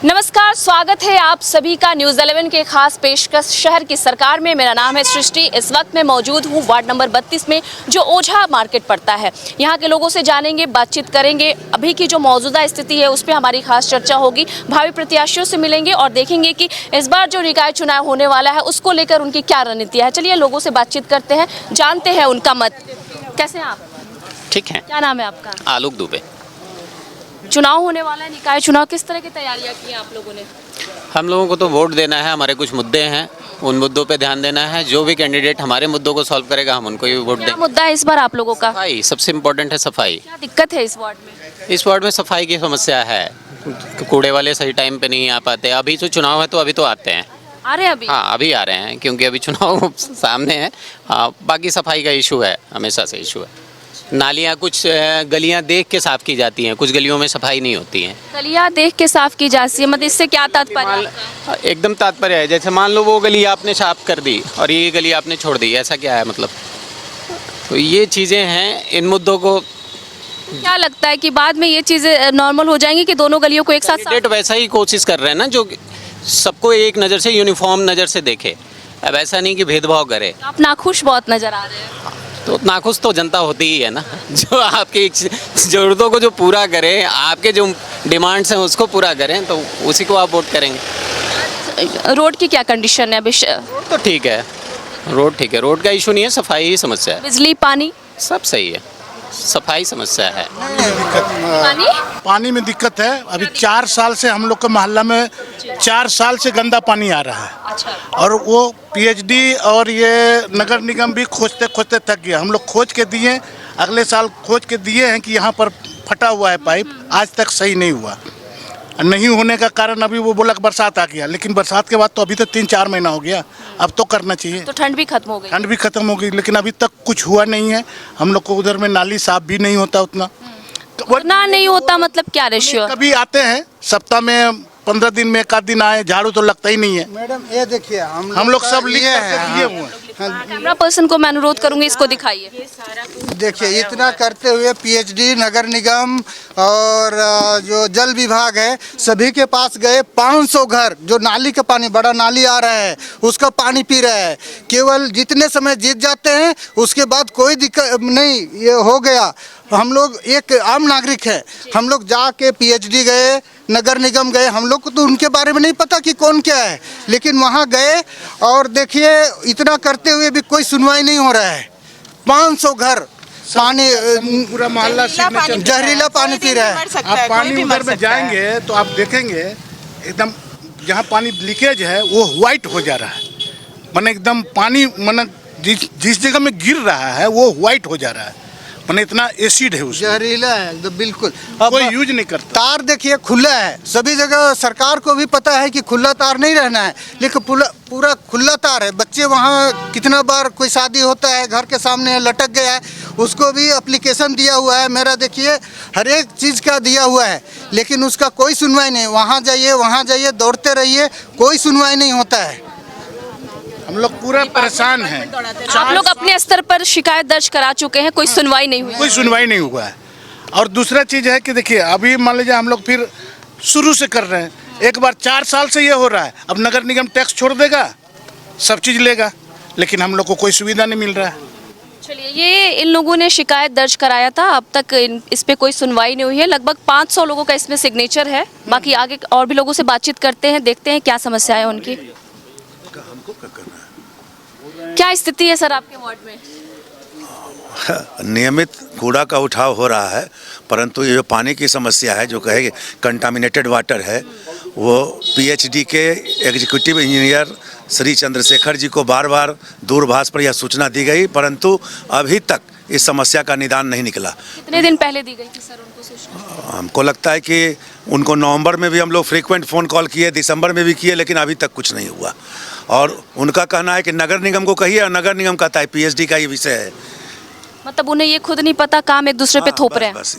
नमस्कार, स्वागत है आप सभी का न्यूज़ 11 के खास पेशकश शहर की सरकार में। मेरा नाम है सृष्टि। इस वक्त मैं मौजूद हूँ वार्ड नंबर 32 में, जो ओझा मार्केट पड़ता है। यहाँ के लोगों से जानेंगे, बातचीत करेंगे, अभी की जो मौजूदा स्थिति है उस पर हमारी खास चर्चा होगी। भावी प्रत्याशियों से मिलेंगे और देखेंगे कि इस बार जो निकाय चुनाव होने वाला है उसको लेकर उनकी क्या रणनीति है। चलिए लोगों से बातचीत करते हैं, जानते हैं उनका मत। कैसे हैं आप? ठीक है। क्या नाम है आपका? आलोक दुबे। चुनाव होने वाला है, निकाय चुनाव, किस तरह की तैयारियां की हैं आप लोगों ने? हम लोगों को तो वोट देना है, हमारे कुछ मुद्दे हैं, उन मुद्दों पे ध्यान देना है। जो भी कैंडिडेट हमारे मुद्दों को सॉल्व करेगा हम उनको ही वोट क्या देंगे। मुद्दा है इस बार आप लोगों का? सफाई सबसे इम्पोर्टेंट है। सफाई। क्या दिक्कत है इस वार्ड में? इस वार्ड में सफाई की समस्या है। कूड़े वाले सही टाइम पे नहीं आ पाते। अभी तो चुनाव है तो अभी तो आते हैं। आ रहे हैं अभी? हाँ, अभी आ रहे हैं क्योंकि अभी चुनाव सामने है। हाँ, बाकी सफाई का इशू है, हमेशा से इशू है। नालियाँ कुछ गलियाँ देख के साफ़ की जाती हैं, कुछ गलियों में सफाई नहीं होती है। गलियां देख के साफ की जाती है, मतलब इससे क्या तात्पर्य है? एकदम तात्पर्य है, जैसे मान लो वो गली आपने साफ कर दी और ये गली आपने छोड़ दी, ऐसा क्या है मतलब? तो ये चीज़ें हैं, इन मुद्दों को क्या लगता है कि बाद में ये चीजें नॉर्मल हो जाएंगी कि दोनों गलियों को एक साथ कैंडिडेट वैसा ही कोशिश कर रहे हैं ना, जो सबको एक नज़र से, यूनिफॉर्म नज़र से देखे। अब ऐसा नहीं कि भेदभाव करे। आप नाखुश बहुत नजर आ रहे हैं। तो नाखुश तो जनता होती ही है ना, जो आपकी ज़रूरतों को जो पूरा करे, आपके जो डिमांड्स हैं उसको पूरा करें, तो उसी को आप वोट करेंगे। रोड की क्या कंडीशन है अभी? रोड तो ठीक है, रोड ठीक है, रोड का इशू नहीं है, सफाई ही समस्या है। बिजली, पानी? सब सही है, सफाई समस्या है। पानी पानी में दिक्कत है। अभी 4 साल से हम लोग के मोहल्ला में 4 साल से गंदा पानी आ रहा है। अच्छा। और वो पीएचडी और ये नगर निगम भी खोजते खोजते थक गया। हम लोग खोज के दिए, अगले साल खोज के दिए हैं कि यहाँ पर फटा हुआ है पाइप, आज तक सही नहीं हुआ। नहीं होने का कारण अभी वो बोला कि बरसात आ गया, लेकिन बरसात के बाद तो अभी तो 3-4 महीना हो गया, अब तो करना चाहिए। तो ठंड भी खत्म हो गई? ठंड भी खत्म हो गई, लेकिन अभी तक कुछ हुआ नहीं है। हम लोग को उधर में नाली साफ भी नहीं होता उतना। उतना नहीं होता मतलब क्या रेशियो? कभी आते हैं सप्ताह में 15 दिन में 1 दिन आए, झाड़ू तो लगता ही नहीं है। मैडम ये देखिए हम लोग सब लिख करके दिए हुए हैं। कैमरा पर्सन को मैं अनुरोध करूंगी, इसको दिखाइए। देखिए इतना करते हुए पीएचडी, नगर निगम और जो जल विभाग है, सभी के पास गए। 500 घर जो नाली का पानी, बड़ा नाली आ रहा है, उसका पानी पी रहा है। केवल जितने समय जीत जाते हैं उसके बाद कोई दिक्कत नहीं। ये हो गया, हम लोग एक आम नागरिक हैं, हम लोग जाके पीएचडी गए, नगर निगम गए, हम लोग को तो उनके बारे में नहीं पता कि कौन क्या है, लेकिन वहाँ गए और देखिए इतना करते हुए भी कोई सुनवाई नहीं हो रहा है। 500 घर पानी, पूरा मोहल्ला जहरीला पानी पी रहा है। आप पानी उधर में जाएंगे तो आप देखेंगे एकदम जहाँ पानी लीकेज है वो वाइट हो जा रहा है। माने एकदम पानी, माने जिस जगह में गिर रहा है वो वाइट हो जा रहा है। माने इतना एसिड है उसमें, जहरीला है एकदम बिल्कुल। कोई यूज नहीं करता। तार देखिए खुला है, सभी जगह सरकार को भी पता है कि खुला तार नहीं रहना है, लेकिन पूरा खुला तार है। बच्चे वहाँ कितना बार कोई शादी होता है, घर के सामने लटक गया है, उसको भी एप्लीकेशन दिया हुआ है मेरा, देखिए हर एक चीज़ का दिया हुआ है, लेकिन उसका कोई सुनवाई नहीं। वहाँ जाइए दौड़ते रहिए, कोई सुनवाई नहीं होता है। हम लोग पूरा परेशान हैं। आप लोग अपने स्तर पर शिकायत दर्ज करा चुके हैं, कोई सुनवाई नहीं हुई? कोई सुनवाई नहीं हुआ है। और दूसरा चीज़ है कि देखिए अभी मान लीजिए हम लोग फिर शुरू से कर रहे हैं। एक बार 4 साल से ये हो रहा है, अब नगर निगम टैक्स छोड़ देगा, सब चीज़ लेगा, लेकिन हम लोग को कोई सुविधा नहीं मिल रहा है। चलिए, ये इन लोगों ने शिकायत दर्ज कराया था, अब तक इस पे कोई सुनवाई नहीं हुई है। लगभग 500 लोगों का इसमें सिग्नेचर है। बाकी आगे और भी लोगों से बातचीत करते हैं, देखते हैं क्या समस्या है उनकी। क्या स्थिति है सर आपके वार्ड में? नियमित कूड़ा का उठाव हो रहा है, परंतु ये जो पानी की समस्या है, जो कहे कंटामिनेटेड वाटर है, वो पीएचडी के एग्जीक्यूटिव इंजीनियर श्री चंद्रशेखर जी को बार बार दूरभाष पर यह सूचना दी गई, परंतु अभी तक इस समस्या का निदान नहीं निकला। कितने दिन पहले दी गई थी सर उनको सूचना? हमको लगता है कि उनको नवंबर में भी हम लोग फ्रीक्वेंट फ़ोन कॉल किए, दिसंबर में भी किए, लेकिन अभी तक कुछ नहीं हुआ। और उनका कहना है कि नगर निगम को कहिए, और नगर निगम कहता है पीएचडी का ये विषय है। मतलब उन्हें ये खुद नहीं पता, काम एक दूसरे पे थोप रहे हैं। बस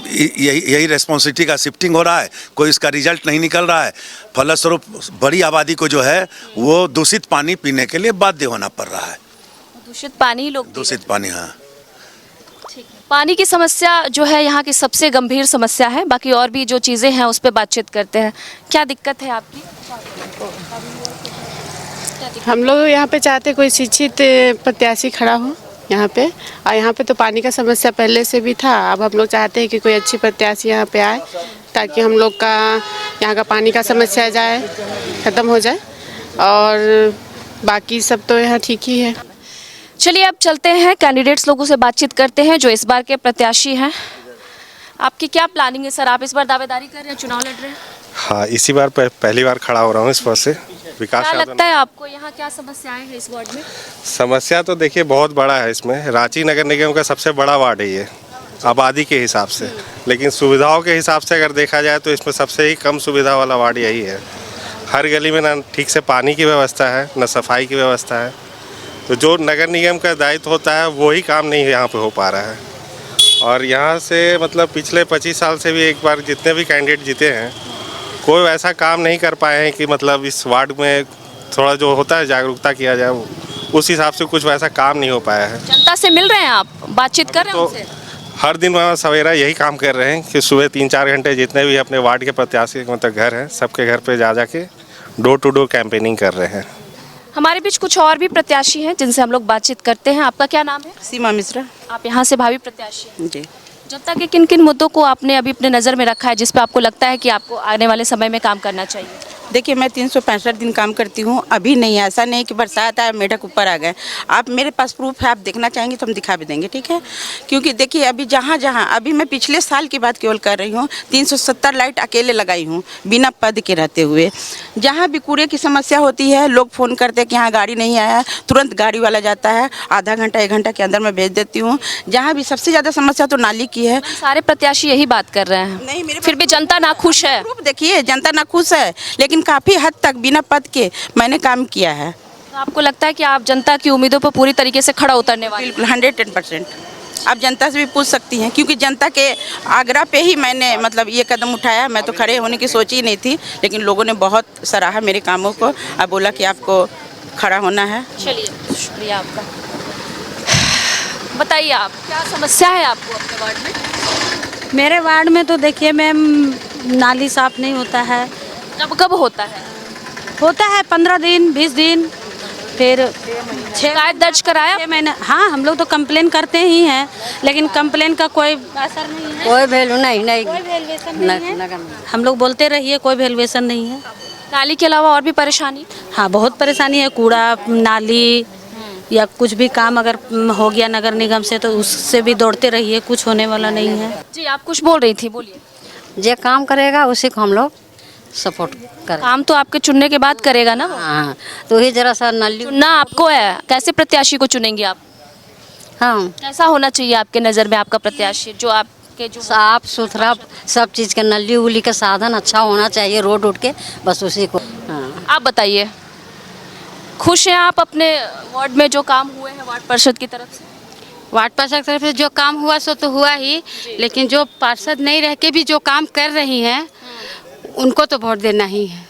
यही रेस्पॉन्सिबिलिटी का शिफ्टिंग हो रहा है, कोई इसका रिजल्ट नहीं निकल रहा है। फलस्वरूप बड़ी आबादी को जो है वो दूषित पानी पीने के लिए बाध्य होना पड़ रहा है। दूषित पानी लोग दूषित पानी, हाँ। ठीक है। पानी की समस्या जो है यहाँ की सबसे गंभीर समस्या है। बाकी और भी जो चीज़ें हैं उस पर बातचीत करते हैं। क्या दिक्कत है आपकी? हम लोग यहाँ पे चाहते कोई शिक्षित प्रत्याशी खड़ा हो यहाँ पे, और यहाँ पे तो पानी का समस्या पहले से भी था। अब हम लोग चाहते हैं कि कोई अच्छी प्रत्याशी यहाँ पे आए ताकि हम लोग का यहाँ का पानी का समस्या जाए, ख़त्म हो जाए, और बाकी सब तो यहाँ ठीक ही है। चलिए अब चलते हैं, कैंडिडेट्स लोगों से बातचीत करते हैं जो इस बार के प्रत्याशी हैं। आपकी क्या प्लानिंग है सर? आप इस बार दावेदारी कर रहे हैं, चुनाव लड़ रहे हैं? हाँ, इसी बार पहली बार खड़ा हो रहा हूँ इस पद से। विकास क्या यादव। लगता है आपको यहाँ क्या समस्याएं हैं इस वार्ड में? समस्या तो देखिए बहुत बड़ा है इसमें। रांची नगर निगम का सबसे बड़ा वार्ड है ये आबादी के हिसाब से, लेकिन सुविधाओं के हिसाब से अगर देखा जाए तो इसमें सबसे ही कम सुविधा वाला वार्ड यही है। हर गली में ना ठीक से पानी की व्यवस्था है, ना सफाई की व्यवस्था है। तो जो नगर निगम का दायित्व होता है वही काम नहीं यहाँ पे हो पा रहा है। और यहाँ से मतलब पिछले 25 साल से भी एक बार जितने भी कैंडिडेट जीते हैं, कोई ऐसा काम नहीं कर पाए हैं कि मतलब इस वार्ड में थोड़ा जो होता है जागरूकता किया जाए, उस हिसाब से कुछ वैसा काम नहीं हो पाया है। जनता से मिल रहे हैं आप, बातचीत कर रहे हैं तो उनसे? हर दिन सवेरा यही काम कर रहे हैं कि सुबह 3-4 घंटे जितने भी अपने वार्ड के प्रत्याशी मतलब घर हैं, सबके घर पे जा के डोर टू डोर कैंपेनिंग कर रहे हैं। हमारे बीच कुछ और भी प्रत्याशी हैं जिनसे हम लोग बातचीत करते हैं। आपका क्या नाम है? सीमा मिश्रा। आप यहाँ से भावी प्रत्याशी हैं। जी, जनता के किन किन मुद्दों को आपने अभी अपने नज़र में रखा है जिस पे आपको लगता है कि आपको आने वाले समय में काम करना चाहिए? देखिए मैं 365 दिन काम करती हूँ। अभी नहीं, ऐसा नहीं कि बरसात आया मेढक ऊपर आ गए। आप मेरे पास प्रूफ है, आप देखना चाहेंगे तो हम दिखा भी देंगे, ठीक है? क्योंकि देखिए अभी जहाँ जहाँ अभी मैं पिछले साल की बात केवल कर रही हूँ, 370 लाइट अकेले लगाई हूँ बिना पद के रहते हुए। जहाँ भी कूड़े की समस्या होती है, लोग फ़ोन करते हैं कि यहाँ गाड़ी नहीं आया, तुरंत गाड़ी वाला जाता है, आधा घंटा 1 घंटा के अंदर मैं भेज देती हूँ। जहाँ भी सबसे ज़्यादा समस्या तो नाली की है। सारे प्रत्याशी यही बात कर रहे हैं, नहीं, मेरे फिर भी जनता नाखुश है। प्रूफ देखिए, जनता नाखुश है, लेकिन काफ़ी हद तक बिना पद के मैंने काम किया है। तो आपको लगता है कि आप जनता की उम्मीदों पर पूरी तरीके से खड़ा उतरने वाले हैं? बिल्कुल 110%। आप जनता से भी पूछ सकती हैं, क्योंकि जनता के आग्रह पे ही मैंने मतलब ये कदम उठाया। मैं तो खड़े होने की सोची ही नहीं थी, लेकिन लोगों ने बहुत सराहा मेरे कामों को और बोला कि आपको खड़ा होना है। चलिए शुक्रिया आपका। बताइए आप, क्या समस्या है आपको अपने वार्ड में? मेरे वार्ड में तो देखिए मैम, नाली साफ नहीं होता है। कब कब होता है? होता है 15 दिन 20 दिन, फिर 6 शिकायत दर्ज कराया? महीने। हाँ, हम लोग तो कंप्लेन करते ही हैं, लेकिन कंप्लेन का कोई असर नहीं है, कोई वैल्यू नहीं कोई वैल्यूएशन नहीं है। हम लोग बोलते रहिए, कोई वैल्यूएशन नहीं है। नाली के अलावा और भी परेशानी? हाँ, बहुत परेशानी है। कूड़ा नाली या कुछ भी काम अगर हो गया नगर निगम से तो उससे भी दौड़ते रहिए, कुछ होने वाला नहीं है। जी आप कुछ बोल रही थी, बोलिए। जो काम करेगा उसी को हम लोग सपोर्ट करें। काम तो आपके चुनने के बाद करेगा ना वो? हाँ, तो ही जरा सा नली। चुनना आपको है, कैसे प्रत्याशी को चुनेंगे आप? हाँ, कैसा होना चाहिए आपके नज़र में आपका प्रत्याशी, जो आपके जो साफ सुथरा सब चीज़ का नली उली का साधन अच्छा होना चाहिए, रोड उठ के, बस उसी को। हाँ, आप बताइए, खुश हैं आप अपने वार्ड में जो काम हुए हैं वार्ड पार्षद की तरफ से? वार्ड पार्षद की तरफ से जो काम हुआ सो तो हुआ ही, लेकिन जो पार्षद नहीं रह के भी जो काम कर रही हैं उनको तो वोट देना ही है।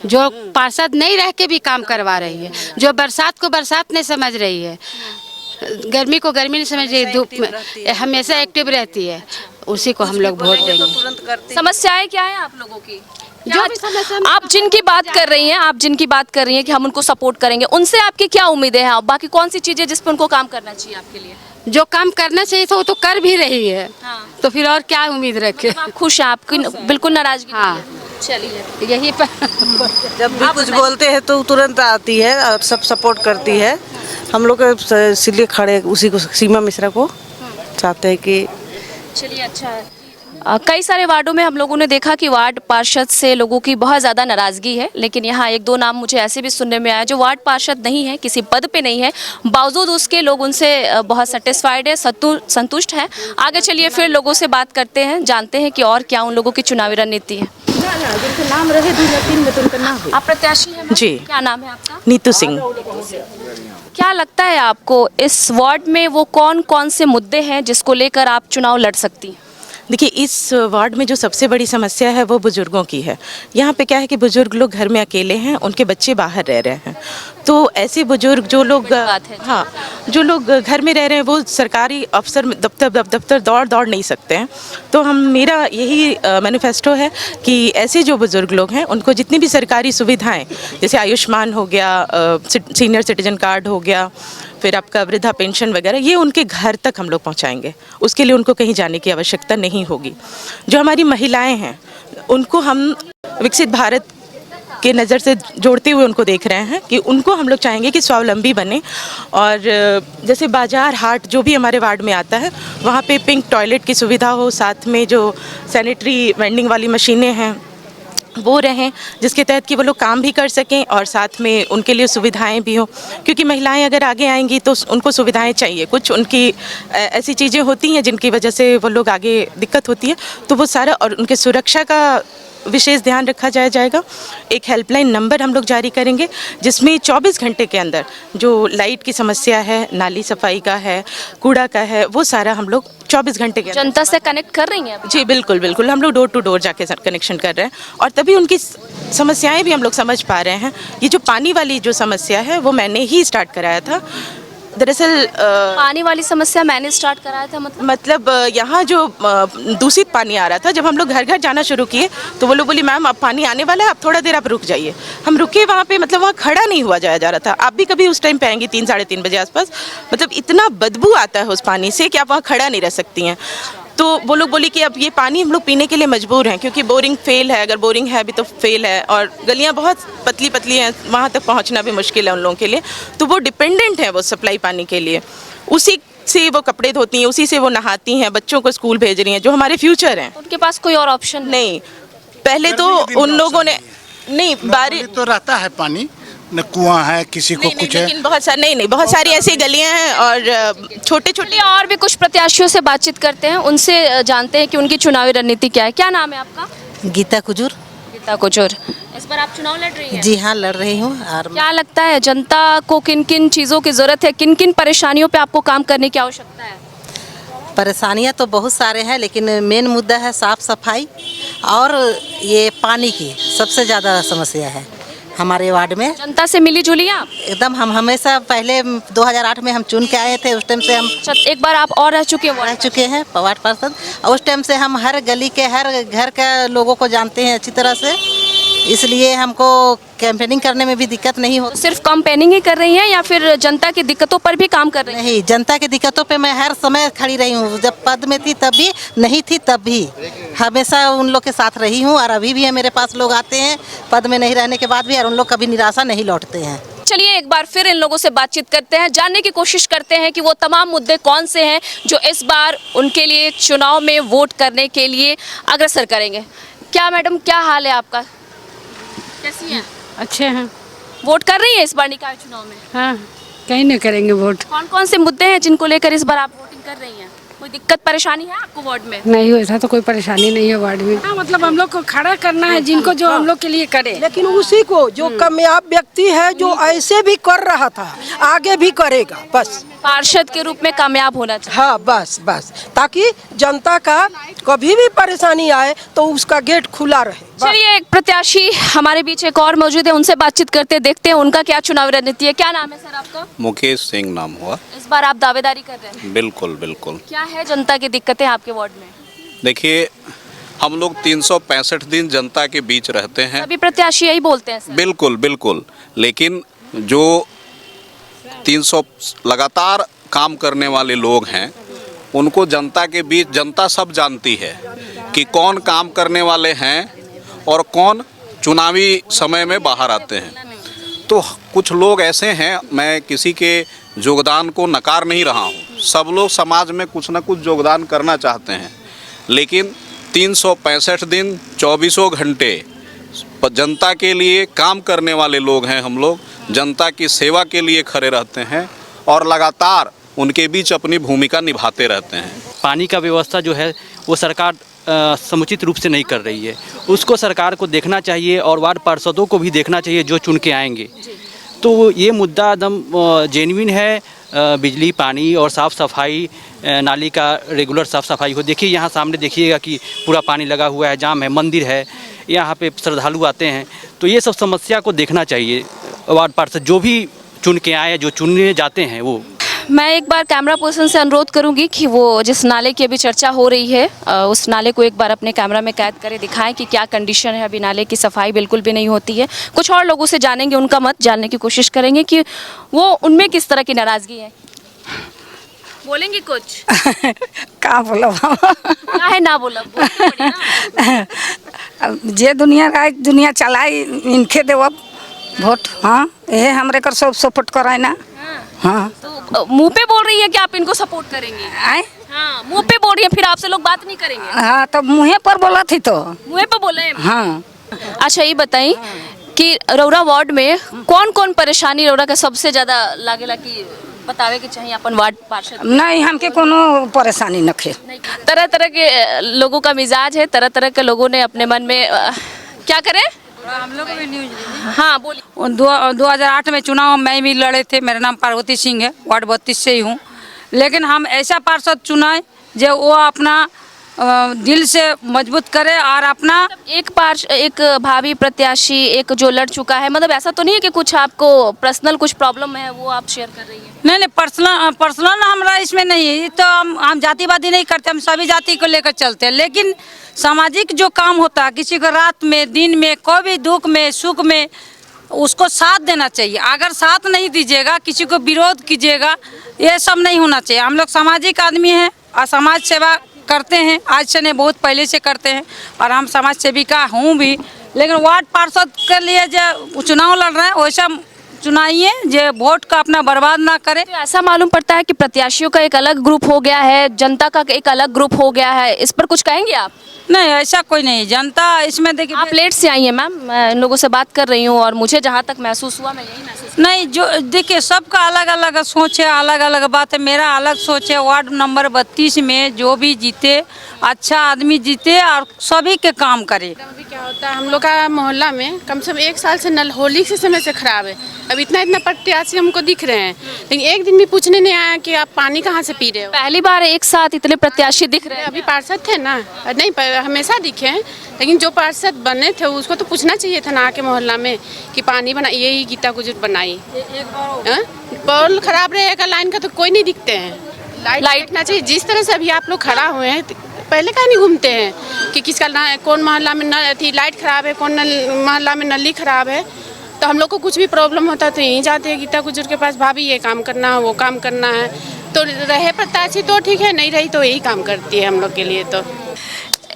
जो पार्षद नहीं रह के भी काम करवा रही है, जो बरसात को बरसात नहीं समझ रही है, गर्मी को गर्मी नहीं समझ रही, धूप में हमेशा एक्टिव रहती है, उसी को हम लोग वोट देंगे। समस्याएं क्या है आप लोगों की? जो भी समस्या आप जिनकी बात कर रही हैं, आप जिनकी बात कर रही हैं कि हम उनको सपोर्ट करेंगे, उनसे आपकी क्या उम्मीदें हैं? बाकी कौन सी चीजें जिस पर उनको काम करना चाहिए आपके लिए? जो काम करना चाहिए था वो तो कर भी रही है। हाँ। तो फिर और क्या उम्मीद रखे? आप खुश हैं, आपकी बिल्कुल नाराजगी नहीं हाँ। है? चलिए यही पर जब भी कुछ बोलते हैं तो तुरंत आती है और सब सपोर्ट करती है। हम लोग इसलिए खड़े उसी को, सीमा मिश्रा को चाहते हैं कि। चलिए अच्छा है। कई सारे वार्डों में हम लोगों ने देखा कि वार्ड पार्षद से लोगों की बहुत ज़्यादा नाराज़गी है, लेकिन यहाँ 1-2 नाम मुझे ऐसे भी सुनने में आया जो वार्ड पार्षद नहीं है, किसी पद पे नहीं है, बावजूद उसके लोग उनसे बहुत सेटिस्फाइड है, संतुष्ट हैं। आगे चलिए फिर लोगों से बात करते हैं, जानते हैं कि और क्या उन लोगों की चुनावी रणनीति है। नाम रहे 2 या 3 में तो उनका नाम है। आप प्रत्याशी हैं? जी। क्या नाम है आपका? नीतू सिंह। क्या लगता है आपको इस वार्ड में वो कौन कौन से मुद्दे हैं जिसको लेकर आप चुनाव लड़ सकती हैं? देखिए, इस वार्ड में जो सबसे बड़ी समस्या है वो बुज़ुर्गों की है। यहाँ पे क्या है कि बुज़ुर्ग लोग घर में अकेले हैं, उनके बच्चे बाहर रह रहे हैं। तो ऐसे बुज़ुर्ग जो लोग बात है। हाँ, जो लोग घर में रह रहे हैं वो सरकारी अफसर दफ्तर दौड़ नहीं सकते हैं। तो मेरा यही मैनिफेस्टो है कि ऐसे जो बुज़ुर्ग लोग हैं उनको जितनी भी सरकारी सुविधाएं, जैसे आयुष्मान हो गया, सीनियर सिटीजन कार्ड हो गया, फिर आपका वृद्धा पेंशन वगैरह, ये उनके घर तक हम लोग पहुंचाएंगे। उसके लिए उनको कहीं जाने की आवश्यकता नहीं होगी। जो हमारी महिलाएं हैं उनको हम विकसित भारत के नज़र से जोड़ते हुए उनको देख रहे हैं कि उनको हम लोग चाहेंगे कि स्वावलंबी बने। और जैसे बाज़ार हाट जो भी हमारे वार्ड में आता है वहाँ पे पिंक टॉयलेट की सुविधा हो, साथ में जो सैनिटरी वेंडिंग वाली मशीनें हैं वो रहें, जिसके तहत कि वो लोग काम भी कर सकें और साथ में उनके लिए सुविधाएं भी हो। क्योंकि महिलाएं अगर आगे आएंगी तो उनको सुविधाएं चाहिए, कुछ उनकी ऐसी चीज़ें होती हैं जिनकी वजह से वो लोग आगे दिक्कत होती है, तो वो सारा, और उनके सुरक्षा का विशेष ध्यान रखा जाएगा। एक हेल्पलाइन नंबर हम लोग जारी करेंगे जिसमें 24 घंटे के अंदर जो लाइट की समस्या है, नाली सफाई का है, कूड़ा का है, वो सारा हम लोग 24 घंटे के जनता से कनेक्ट कर रही हैं अभी? जी बिल्कुल, हम लोग डोर टू डोर जाके कनेक्शन कर रहे हैं और तभी उनकी समस्याएं भी हम लोग समझ पा रहे हैं। ये जो पानी वाली जो समस्या है वो मैंने ही स्टार्ट कराया था। दरअसल पानी वाली समस्या मैंने स्टार्ट कराया था, मतलब यहाँ जो दूषित पानी आ रहा था, जब हम लोग घर घर जाना शुरू किए तो वो लोग बोली मैम अब पानी आने वाला है, आप थोड़ा देर आप रुक जाइए। हम रुके वहाँ पे, मतलब वहाँ खड़ा नहीं हुआ जा रहा था। आप भी कभी उस टाइम पे आएंगी 3 साढ़े 3 बजे आसपास, मतलब इतना बदबू आता है उस पानी से कि आप वहाँ खड़ा नहीं रह सकती हैं। तो वो लोग बोली कि अब ये पानी हम लोग पीने के लिए मजबूर हैं क्योंकि बोरिंग फेल है, अगर बोरिंग है अभी तो फेल है और गलियां बहुत पतली पतली हैं, वहाँ तक पहुँचना भी मुश्किल है उन लोगों के लिए। तो वो डिपेंडेंट है वो सप्लाई पानी के लिए, उसी से वो कपड़े धोती हैं, उसी से वो नहाती हैं, बच्चों को स्कूल भेज रही हैं, जो हमारे फ्यूचर हैं। उनके पास कोई और ऑप्शन नहीं। पहले तो उन लोगों ने नहीं, बारिश तो रहता है पानी, न कुआं है, किसी को कुछ है, लेकिन बहुत सारी ऐसी गलियां हैं और छोटे छोटे। और भी कुछ प्रत्याशियों से बातचीत करते हैं, उनसे जानते हैं कि उनकी चुनावी रणनीति क्या है। क्या नाम है आपका? गीता कुजूर। गीता कुजूर, इस बार आप चुनाव लड़ रही हैं? जी हाँ, लड़ रही हूँ। और क्या लगता है जनता को किन किन चीज़ों की ज़रूरत है, किन किन परेशानियों पे आपको काम करने की आवश्यकता है? परेशानियाँ तो बहुत सारे हैं, लेकिन मेन मुद्दा है साफ़ सफाई और ये पानी की सबसे ज़्यादा समस्या है हमारे वार्ड में। जनता से मिली जुली आप? एकदम। हम हमेशा पहले 2008 में हम चुन के आए थे, उस टाइम से हम एक बार आप और रह चुके हैं वार्ड पार्षद, और उस टाइम से हम हर गली के हर घर के लोगों को जानते हैं अच्छी तरह से, इसलिए हमको कैंपेनिंग करने में भी दिक्कत नहीं हो। सिर्फ कैंपेनिंग ही कर रही हैं या फिर जनता की दिक्कतों पर भी काम कर रही हैं? नहीं, जनता की दिक्कतों पे मैं हर समय खड़ी रही हूँ। जब पद में थी तब भी, नहीं थी तब भी, हमेशा उन लोग के साथ रही हूँ। और अभी भी मेरे पास लोग आते हैं पद में नहीं रहने के बाद भी, और उन लोग कभी निराशा नहीं लौटते हैं। चलिए एक बार फिर इन लोगों से बातचीत करते हैं, जानने की कोशिश करते हैं कि वो तमाम मुद्दे कौन से हैं जो इस बार उनके लिए चुनाव में वोट करने के लिए अग्रसर करेंगे। क्या मैडम, क्या हाल है आपका? कैसी हैं? अच्छे हैं। वोट कर रही हैं इस बार निकाय चुनाव में? हाँ, कहीं नहीं करेंगे वोट। कौन कौन से मुद्दे हैं जिनको लेकर इस बार आप वोटिंग कर रही हैं? कोई दिक्कत परेशानी है आपको वार्ड में? नहीं, वैसा तो कोई परेशानी नहीं है वार्ड में। हाँ, मतलब हम लोग को खड़ा करना है जिनको, जो हम लोग के लिए करे। लेकिन उसी को जो कामयाब व्यक्ति है, जो ऐसे भी कर रहा था आगे भी करेगा, बस पार्षद के रूप में कामयाब होना चाहिए। हाँ, बस ताकि जनता का कभी भी परेशानी आए तो उसका गेट खुला रहे। चलिए एक प्रत्याशी हमारे बीच एक और मौजूद है, उनसे बातचीत करते देखते हैं उनका क्या चुनावी रणनीति है। क्या नाम है सर आपका? मुकेश सिंह नाम हुआ। इस बार आप दावेदारी कर रहे हैं? बिल्कुल बिल्कुल। क्या है जनता की दिक्कतें आपके वार्ड में? देखिए, हम लोग 365 दिन जनता के बीच रहते हैं। सभी प्रत्याशी यही बोलते हैं सर? बिल्कुल बिल्कुल, लेकिन जो 300 लगातार काम करने वाले लोग हैं उनको जनता के बीच, जनता सब जानती है कि कौन काम करने वाले हैं और कौन चुनावी समय में बाहर आते हैं। तो कुछ लोग ऐसे हैं, मैं किसी के योगदान को नकार नहीं रहा हूँ, सब लोग समाज में कुछ ना कुछ योगदान करना चाहते हैं, लेकिन 365 दिन 24 घंटे जनता के लिए काम करने वाले लोग हैं हम लोग, जनता की सेवा के लिए खड़े रहते हैं और लगातार उनके बीच अपनी भूमिका निभाते रहते हैं। पानी का व्यवस्था जो है वो सरकार समुचित रूप से नहीं कर रही है, उसको सरकार को देखना चाहिए और वार्ड पार्षदों को भी देखना चाहिए जो चुन के आएंगे। तो ये मुद्दा एकदम जेन्युइन है, बिजली, पानी और साफ़ सफाई, नाली का रेगुलर साफ़ सफाई हो। देखिए यहाँ सामने देखिएगा कि पूरा पानी लगा हुआ है, जाम है, मंदिर है, यहाँ पे श्रद्धालु आते हैं। तो ये सब समस्या को देखना चाहिए वार्ड पार्षद जो भी चुन के आए, जो चुनने जाते हैं वो। मैं एक बार कैमरा पर्सन से अनुरोध करूंगी कि वो जिस नाले की अभी चर्चा हो रही है उस नाले को एक बार अपने कैमरा में कैद करके दिखाएं कि क्या कंडीशन है। अभी नाले की सफाई बिल्कुल भी नहीं होती है। कुछ और लोगों से जानेंगे, उनका मत जानने की कोशिश करेंगे कि वो उनमें किस तरह की नाराज़गी है। बोलेंगे कुछ? का बोलब हम? क्या है ना बोलब? जे दुनिया चलाई इनके देवब वोट। हाँ, ये हमरे कर सब सपोर्ट कराए ना। हाँ, तो मुंह पे बोल रही है कि आप इनको सपोर्ट करेंगे? आए? हाँ, मुंह पे बोल रही है, फिर आपसे लोग बात नहीं करेंगे? हाँ, तो मुँहे पर बोला थी तो मुंह पे बोले। हाँ। अच्छा ये बताई कि रौरा वार्ड में कौन कौन परेशानी रौरा का सबसे ज्यादा लागेला कि बतावे कि चाहिए अपन वार्ड पार्षद? नहीं, हमके कोनो परेशानी न खे। तरह तरह के लोगों का मिजाज है, तरह तरह के लोगों ने अपने मन में क्या करे। हम लोग भी न्यूज हाँ बोलिए। 2008 में चुनाव मैं भी लड़े थे। मेरा नाम पार्वती सिंह है, वार्ड 32 से ही हूँ। लेकिन हम ऐसा पार्षद चुनाए जो वो अपना दिल से मजबूत करे और अपना एक भावी प्रत्याशी एक जो लड़ चुका है, मतलब ऐसा तो नहीं है कि कुछ आपको पर्सनल कुछ प्रॉब्लम है वो आप शेयर कर रही है? नहीं, पर्सनल हमारा इसमें नहीं है। तो हम जातिवादी नहीं करते, हम सभी जाति को लेकर चलते हैं। लेकिन सामाजिक जो काम होता है, किसी को रात में, दिन में, कोई भी दुख में, सुख में उसको साथ देना चाहिए। अगर साथ नहीं दीजिएगा, किसी को विरोध कीजिएगा, ये सब नहीं होना चाहिए। हम लोग सामाजिक आदमी हैं और समाज सेवा करते हैं। आज से नहीं, बहुत पहले से करते हैं और हम समाज सेविका हूँ भी। लेकिन वार्ड पार्षद के लिए जो चुनाव लड़ रहे हैं वैसा चुनाइए जो वोट का अपना बर्बाद ना करे। तो ऐसा मालूम पड़ता है कि प्रत्याशियों का एक अलग ग्रुप हो गया है, जनता का एक अलग ग्रुप हो गया है। इस पर कुछ कहेंगे आप? नहीं, ऐसा कोई नहीं। जनता इसमें देखिए, आप लेट से आई हैं मैम, मैं इन लोगों से बात कर रही हूँ और मुझे जहाँ तक महसूस हुआ मैं यही महसूस नहीं, जो देखिए सबका अलग अलग सोच है, अलग अलग बात है। मेरा अलग सोच है। वार्ड नंबर 32 में जो भी जीते, अच्छा आदमी जीते और सभी के काम करे। अभी क्या होता है, हम लोग का मोहल्ला में कम से कम 1 साल से नल होली के समय से खराब है। अब इतना प्रत्याशी हमको दिख रहे हैं, लेकिन एक दिन भी पूछने नहीं आया कि आप पानी कहाँ से पी रहे हो। पहली बार एक साथ इतने प्रत्याशी दिख रहे हैं। अभी पार्षद थे ना, नहीं हमेशा दिखे हैं, लेकिन जो पार्षद बने थे उसको तो पूछना चाहिए था ना आके मोहल्ला में कि पानी बना, यही गीता गुजर बनाई। पोल खराब रहेगा लाइन का तो कोई नहीं दिखते हैं। लाइट देखना चाहिए। जिस तरह से अभी आप लोग खड़ा हुए हैं, पहले कहीं नहीं घूमते हैं कि किसका कौन मोहल्ला में लाइट खराब है, कौन मोहल्ला में नली खराब है। तो हम लोग को कुछ भी प्रॉब्लम होता है तो यहीं जाते हैं गीता गुजर के पास, भाभी ये काम करना है, वो काम करना है। तो रहे प्रत्याशी तो ठीक है, नहीं रही तो यही काम करती है हम लोग के लिए। तो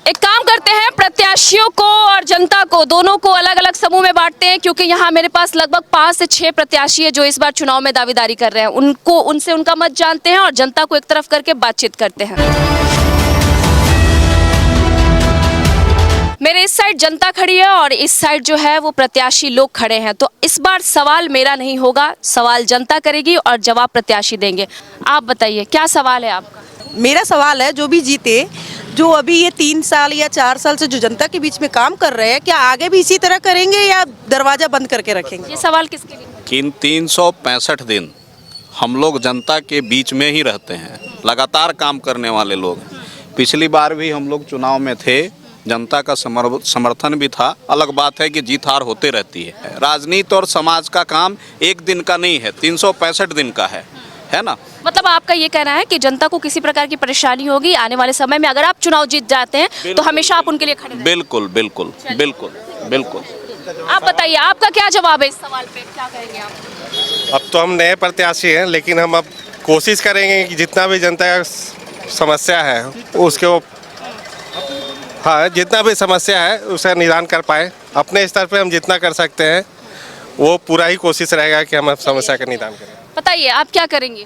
एक काम करते हैं, प्रत्याशियों को और जनता को दोनों को अलग अलग समूह में बांटते हैं, क्योंकि यहाँ मेरे पास लगभग 5 से 6 प्रत्याशी है जो इस बार चुनाव में दावेदारी कर रहे हैं। उनसे उनका मत जानते हैं और जनता को एक तरफ करके बातचीत करते हैं। मेरे इस साइड जनता खड़ी है और इस साइड जो है वो प्रत्याशी लोग खड़े हैं। तो इस बार सवाल मेरा नहीं होगा, सवाल जनता करेगी और जवाब प्रत्याशी देंगे। आप बताइए क्या सवाल है आपका? मेरा सवाल है, जो भी जीते, जो अभी ये 3 साल या 4 साल से जो जनता के बीच में काम कर रहे हैं, क्या आगे भी इसी तरह करेंगे या दरवाजा बंद करके रखेंगे? ये सवाल किसके लिए? कि 365 दिन हम लोग जनता के बीच में ही रहते हैं, लगातार काम करने वाले लोग। पिछली बार भी हम लोग चुनाव में थे, जनता का समर्थन भी था। अलग बात है कि जीत हार होते रहती है। राजनीति और समाज का काम एक दिन का नहीं है, 365 दिन का है ना। मतलब आपका ये कहना है कि जनता को किसी प्रकार की परेशानी होगी आने वाले समय में, अगर आप चुनाव जीत जाते हैं तो हमेशा आप उनके लिए खड़े रहेंगे? बिल्कुल बिल्कुल बिल्कुल बिल्कुल। आप बताइए आपका क्या जवाब है इस सवाल पे, क्या कहेंगे आप? अब तो हम नए प्रत्याशी हैं, लेकिन हम अब कोशिश करेंगे कि जितना भी जनता का समस्या है उसके हाँ, जितना भी समस्या है उसे निदान कर पाए। अपने स्तर पे हम जितना कर सकते हैं वो पूरा ही कोशिश रहेगा कि हम समस्या का निदान करें। बताइए आप क्या करेंगे?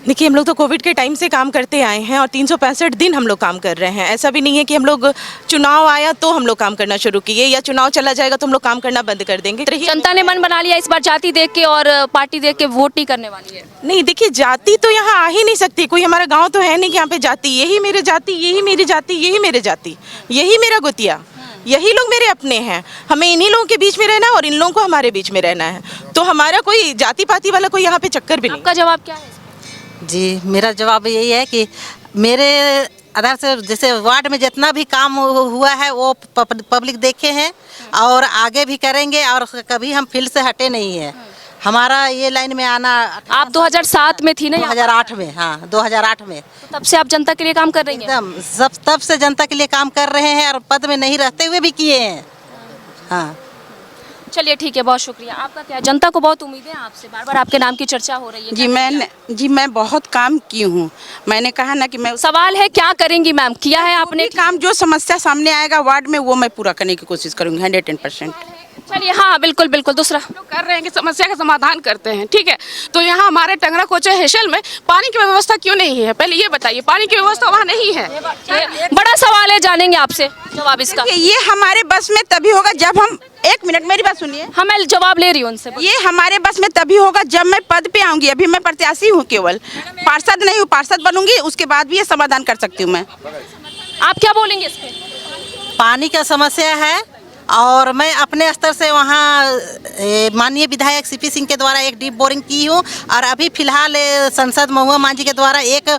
देखिए, हम लोग तो कोविड के टाइम से काम करते आए हैं और 365 दिन हम लोग काम कर रहे हैं। ऐसा भी नहीं है कि हम लोग चुनाव आया तो हम लोग काम करना शुरू किए या चुनाव चला जाएगा तो हम लोग काम करना बंद कर देंगे। जनता ने मन बना लिया इस बार जाति देख के और पार्टी देख के वोट नहीं करने वाली है। नहीं, देखिए जाति तो यहाँ आ ही नहीं सकती। कोई हमारा गाँव तो है नहीं कि यहाँ पे जाति, यही मेरे जाति, यही मेरी जाति, यही मेरे जाति, यही मेरा गोतिया, यही लोग मेरे अपने हैं। हमें इन्हीं लोगों के बीच में रहना है और इन लोगों को हमारे बीच में रहना है। तो हमारा कोई जाति पाति वाला कोई यहाँ पे चक्कर भी नहीं। आपका जवाब क्या है? जी मेरा जवाब यही है कि मेरे आधार से जैसे वार्ड में जितना भी काम हुआ है वो पब्लिक देखे हैं और आगे भी करेंगे और कभी हम फील्ड से हटे नहीं है। हमारा ये लाइन में आना आप 2007 में थी ना? 2008 में, हाँ 2008 में। तब से आप जनता के लिए काम कर रही हैं? एकदम सब तब से जनता के लिए काम कर रहे हैं और पद में नहीं रहते हुए भी किए हैं। हाँ चलिए ठीक है, बहुत शुक्रिया। आपका क्या, जनता को बहुत उम्मीदें हैं आपसे, बार बार आपके नाम की चर्चा हो रही है। जी मैं बहुत काम की हूँ। मैंने कहा ना कि मैं, सवाल है क्या करेंगी मैम, किया है आपने काम? जो समस्या सामने आएगा वार्ड में वो मैं पूरा करने की कोशिश करूँगी 110%। चलिए हाँ बिल्कुल बिल्कुल। दूसरा कर रहे हैं कि समस्या का समाधान करते हैं, ठीक है। तो यहाँ हमारे टंगरा कोचा हेशल में पानी की व्यवस्था क्यों नहीं है, पहले ये बताइए। पानी की व्यवस्था वहाँ नहीं है, बड़ा सवाल है, जानेंगे आपसे जवाब इसका। ये हमारे बस में तभी होगा जब हम, एक मिनट मेरी बात सुनिए, हाँ मैं जवाब ले रही हूँ उनसे। ये हमारे बस में तभी होगा जब मैं पद पे आऊंगी। अभी मैं प्रत्याशी हूँ, केवल पार्षद नहीं हूँ। पार्षद बनूंगी उसके बाद भी ये समाधान कर सकती हूँ मैं। आप क्या बोलेंगे इस पे? पानी का समस्या है और मैं अपने स्तर से वहाँ माननीय विधायक सीपी सिंह के द्वारा एक डीप बोरिंग की हूँ और अभी फिलहाल संसद महुआ मांझी के द्वारा एक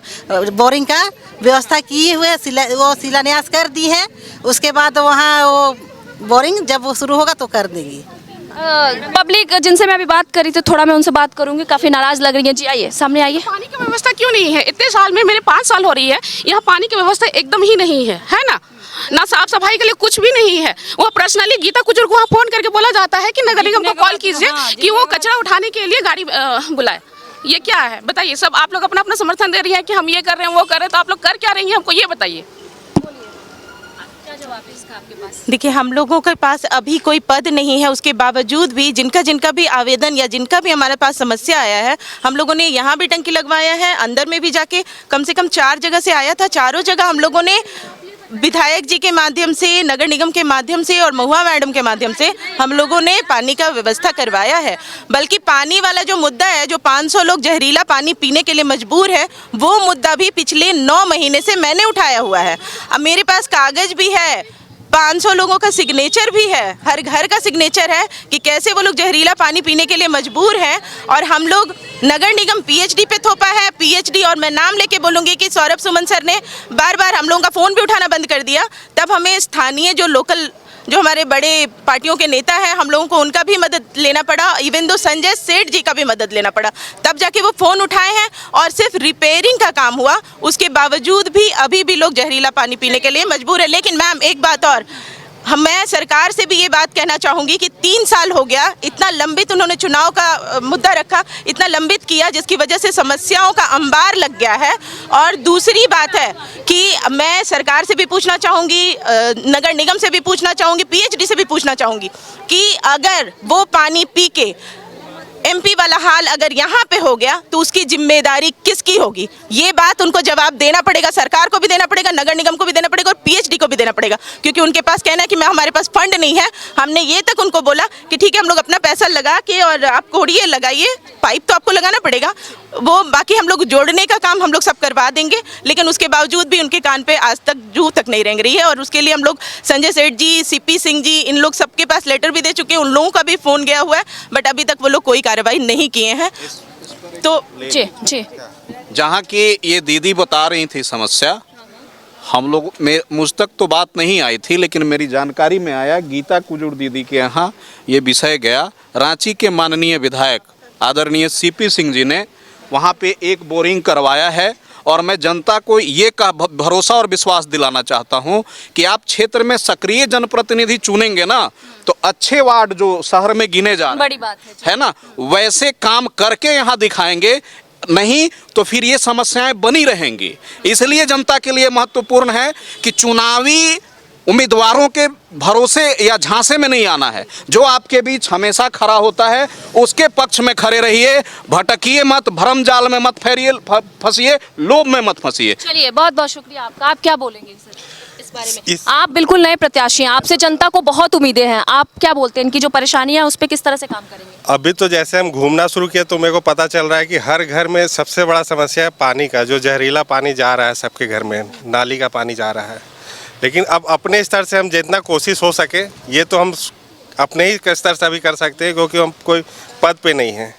बोरिंग का व्यवस्था की हुए वो शिलान्यास कर दी है। उसके बाद वहाँ वो बोरिंग जब वो शुरू होगा तो कर देगी। पब्लिक जिनसे मैं अभी बात करी थी, थोड़ा मैं उनसे बात करूंगी, काफी नाराज लग रही है। जी आइए, सामने आइए। पानी की व्यवस्था क्यों नहीं है? इतने साल में, मेरे 5 साल हो रही है, यहाँ पानी की व्यवस्था एकदम ही नहीं है ना साफ सफाई के लिए कुछ भी नहीं है। वो पर्सनली गीता कुजूर को वहाँ फोन करके बोला जाता है कि नगर निगम को कॉल कीजिए कि वो कचरा उठाने के लिए गाड़ी बुलाए। ये क्या है बताइए? सब आप लोग अपना अपना समर्थन दे रही हैं कि हम ये कर रहे हैं वो कर रहे हैं, तो आप लोग कर क्या रही हैं हमको ये बताइए। देखिए हम लोगों के पास अभी कोई पद नहीं है, उसके बावजूद भी जिनका भी आवेदन या जिनका भी हमारे पास समस्या आया है, हम लोगों ने यहाँ भी टंकी लगवाया है, अंदर में भी जाके कम से कम 4 जगह से आया था। चारों जगह हम लोगों ने विधायक जी के माध्यम से, नगर निगम के माध्यम से और महुआ मैडम के माध्यम से हम लोगों ने पानी का व्यवस्था करवाया है। बल्कि पानी वाला जो मुद्दा है, जो 500 लोग जहरीला पानी पीने के लिए मजबूर है, वो मुद्दा भी पिछले 9 महीने से मैंने उठाया हुआ है। अब मेरे पास कागज भी है, 500 लोगों का सिग्नेचर भी है, हर घर का सिग्नेचर है कि कैसे वो लोग जहरीला पानी पीने के लिए मजबूर हैं। और हम लोग, नगर निगम पीएचडी पे थोपा है, पीएचडी, और मैं नाम लेके बोलूँगी कि सौरभ सुमन सर ने बार बार हम लोगों का फ़ोन भी उठाना बंद कर दिया। तब हमें स्थानीय जो लोकल, जो हमारे बड़े पार्टियों के नेता हैं, हम लोगों को उनका भी मदद लेना पड़ा, इवन दो संजय सेठ जी का भी मदद लेना पड़ा, तब जाके वो फ़ोन उठाए हैं और सिर्फ रिपेयरिंग का काम हुआ। उसके बावजूद भी अभी भी लोग जहरीला पानी पीने के लिए मजबूर है। लेकिन मैम एक बात और, मैं सरकार से भी ये बात कहना चाहूँगी कि 3 साल हो गया, इतना लंबित उन्होंने चुनाव का मुद्दा रखा, इतना लंबित किया, जिसकी वजह से समस्याओं का अंबार लग गया है। और दूसरी बात है कि मैं सरकार से भी पूछना चाहूँगी, नगर निगम से भी पूछना चाहूँगी, पीएचडी से भी पूछना चाहूँगी कि अगर वो पानी पी के एमपी वाला हाल अगर यहाँ पे हो गया तो उसकी जिम्मेदारी किसकी होगी? ये बात उनको जवाब देना पड़ेगा, सरकार को भी देना पड़ेगा, नगर निगम को भी देना पड़ेगा और पीएचडी को भी देना पड़ेगा। क्योंकि उनके पास कहना है कि मैं, हमारे पास फंड नहीं है। हमने ये तक उनको बोला कि ठीक है, हम लोग अपना पैसा लगा के और आप कोड़िए लगाइए, पाइप तो आपको लगाना पड़ेगा, वो बाकी हम लोग जोड़ने का काम हम लोग सब करवा देंगे। लेकिन उसके बावजूद भी उनके कान पे आज तक जू तक नहीं रेंग रही है। और उसके लिए हम लोग संजय सेठ जी, सीपी सिंह जी, इन लोग सबके पास लेटर भी दे चुके हैं, उन लोगों का भी फ़ोन गया हुआ है, बट अभी तक वो लोग कोई कार्रवाई नहीं किए हैं। तो जी जहाँ की ये दीदी बता रही थी समस्या, हम लोग में मुझ तक तो बात नहीं आई थी, लेकिन मेरी जानकारी में आया गीता कुजूर दीदी के यहाँ ये विषय गया। रांची के माननीय विधायक आदरणीय सीपी सिंह जी ने वहाँ पे एक बोरिंग करवाया है। और मैं जनता को ये का भरोसा और विश्वास दिलाना चाहता हूँ कि आप क्षेत्र में सक्रिय जनप्रतिनिधि चुनेंगे ना, तो अच्छे वार्ड जो शहर में गिने जा रहे, बड़ी बात है ना, वैसे काम करके यहाँ दिखाएंगे, नहीं तो फिर ये समस्याएं बनी रहेंगी। इसलिए जनता के लिए महत्वपूर्ण है कि चुनावी उम्मीदवारों के भरोसे या झांसे में नहीं आना है। जो आपके बीच हमेशा खड़ा होता है उसके पक्ष में खड़े रहिए, भटकिए मत, भ्रम जाल में मत फंसिए, लोभ में मत फंसिए। चलिए बहुत बहुत शुक्रिया आपका। आप क्या बोलेंगे सर इस बारे में? आप बिल्कुल नए प्रत्याशी हैं, आपसे जनता को बहुत उम्मीदें हैं, आप क्या बोलते हैं, इनकी जो परेशानियां हैं उस पर किस तरह से काम करेंगे? अभी तो जैसे हम घूमना शुरू किए तो मेरे को पता चल रहा है कि हर घर में सबसे बड़ा समस्या है पानी का, जो जहरीला पानी जा रहा है सबके घर में, नाली का पानी जा रहा है। लेकिन अब अपने स्तर से हम जितना कोशिश हो सके, ये तो हम अपने ही स्तर से भी कर सकते हैं, क्योंकि हम कोई पद पे नहीं हैं।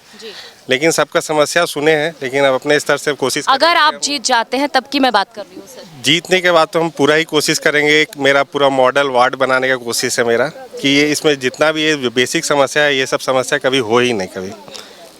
लेकिन सबका समस्या सुने हैं, लेकिन अब अपने स्तर से कोशिश अगर आप जीत जाते हैं तब की मैं बात कर रही हूँ सर। जीतने के बाद तो हम पूरा ही कोशिश करेंगे। एक मेरा पूरा मॉडल वार्ड बनाने का कोशिश है मेरा, कि ये इसमें जितना भी ये बेसिक समस्या है, ये सब समस्या कभी हो ही नहीं कभी।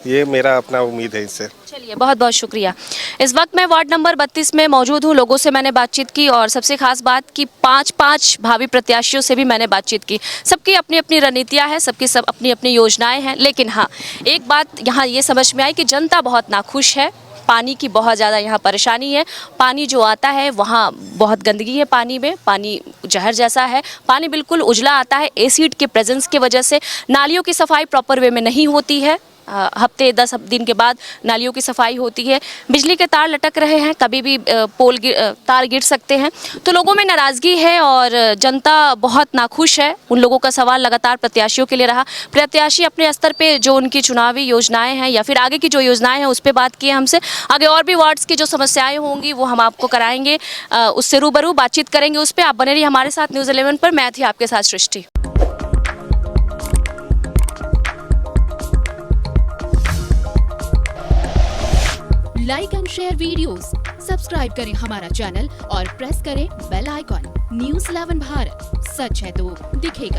ये मेरा अपना उम्मीद है इससे। चलिए, बहुत बहुत शुक्रिया। इस वक्त मैं वार्ड नंबर 32 में मौजूद हूँ। लोगों से मैंने बातचीत की और सबसे खास बात कि 5 भावी प्रत्याशियों से भी मैंने बातचीत की। सबकी अपनी अपनी रणनीतियाँ हैं, सबकी सब अपनी अपनी योजनाएं हैं, लेकिन हाँ, एक बात यहाँ ये समझ में आई कि जनता बहुत नाखुश है। पानी की बहुत ज़्यादा यहाँ परेशानी है। पानी जो आता है वहाँ बहुत गंदगी है, पानी में पानी जहर जैसा है, पानी बिल्कुल उजला आता है। एसिड के प्रेजेंस की वजह से नालियों की सफाई प्रॉपर वे में नहीं होती है। हफ्ते 10 दिन के बाद नालियों की सफाई होती है। बिजली के तार लटक रहे हैं, कभी भी तार गिर सकते हैं। तो लोगों में नाराज़गी है और जनता बहुत नाखुश है। उन लोगों का सवाल लगातार प्रत्याशियों के लिए रहा। प्रत्याशी अपने स्तर पे जो उनकी चुनावी योजनाएं हैं या फिर आगे की जो योजनाएं हैं उस पर बात किए हमसे। आगे और भी वार्ड्स की जो समस्याएं होंगी वो हम आपको कराएंगे, उससे रूबरू बातचीत करेंगे उस पर। आप बने रहिए हमारे साथ न्यूज़ 11 पर। मैं थी आपके साथ Srishti. Like and share videos, subscribe करें हमारा चैनल और प्रेस करें बेल आइकॉन। न्यूज़ 11 भारत, सच है तो दिखेगा।